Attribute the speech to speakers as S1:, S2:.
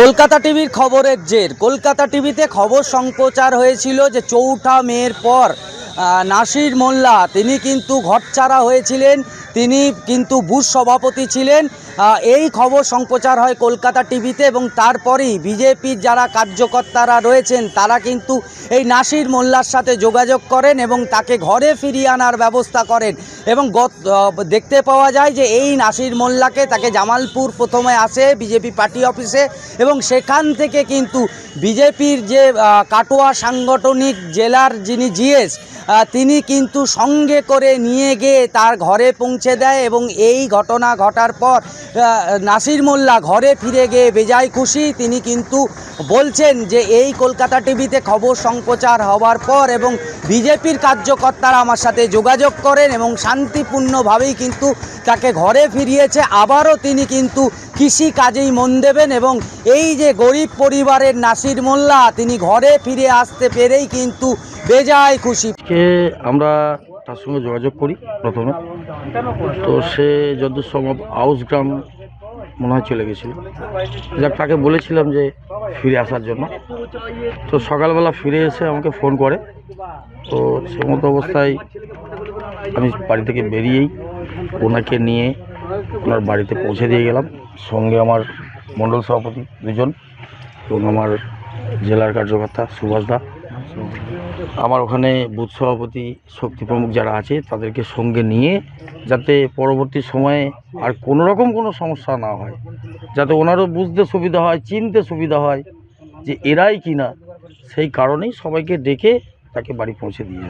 S1: কলকাতা টিভির খবরের জের। কলকাতা টিভিতে খবর সম্প্রচার হয়েছিল যে ৪ঠা মের পর নাসির মোল্লা তিনি কিন্তু ঘরছাড়া হয়েছিলেন, তিনি কিন্তু বুথ সভাপতি ছিলেন। এই খবর সম্প্রচার হয় কলকাতা টিভিতে এবং তারপরেই বিজেপির যারা কার্যকর্তারা রয়েছেন তারা কিন্তু এই নাসির মোল্লার সাথে যোগাযোগ করেন এবং তাকে ঘরে ফিরিয়ে আনার ব্যবস্থা করেন। এবং দেখতে পাওয়া যায় যে এই নাসির মোল্লাকে তাকে জামালপুর প্রথমে আসে বিজেপি পার্টি অফিসে এবং সেখান থেকে কিন্তু বিজেপির যে কাটোয়া সাংগঠনিক জেলার যিনি জিএস তিনি কিন্তু সঙ্গে করে নিয়ে গিয়ে তার ঘরে পৌঁছে দেয় এবং এই ঘটনা ঘটার পর নাসির মোল্লা ঘরে ফিরে গিয়ে বেজায় খুশি। তিনি কিন্তু বলছেন যে এই কলকাতা টিভিতে খবর সম্প্রচার হওয়ার পর এবং বিজেপির কার্যকর্তারা আমার সাথে যোগাযোগ করেন এবং শান্তিপূর্ণভাবেই কিন্তু তাকে ঘরে ফিরিয়েছে। আবারও তিনি কিন্তু কৃষি কাজেই মন দেবেন এবং এই যে গরিব পরিবারের নাসির মোল্লা তিনি ঘরে ফিরে আসতে পেরেই কিন্তু বেজায় খুশি।
S2: আমরা তার সঙ্গে যোগাযোগ করি প্রথমে, তো সে যতদূর সম্ভব আউসগ্রাম মনে হয় চলে গেছিল। যাক, তাকে বলেছিলাম যে ফিরে আসার জন্য, তো সকালবেলা ফিরে এসে আমাকে ফোন করে। তো সে মতো অবস্থায় আমি বাড়ি থেকে বেরিয়েই ওনাকে নিয়ে ওনার বাড়িতে পৌঁছে দিয়ে গেলাম। সঙ্গে আমার মণ্ডল সভাপতি দুজন এবং আমার জেলার কার্যকর্তা সুভাষ দা, আমার ওখানে বুথ সভাপতি শক্তি প্রমুখ যারা আছে তাদেরকে সঙ্গে নিয়ে, যাতে পরবর্তী সময়ে আর কোনো রকম কোনো সমস্যা না হয়, যাতে ওনারও বুঝতে সুবিধা হয়, চিনতে সুবিধা হয় যে এরাই কিনা, সেই কারণেই সবাইকে ডেকে তাকে বাড়ি পৌঁছে দিয়ে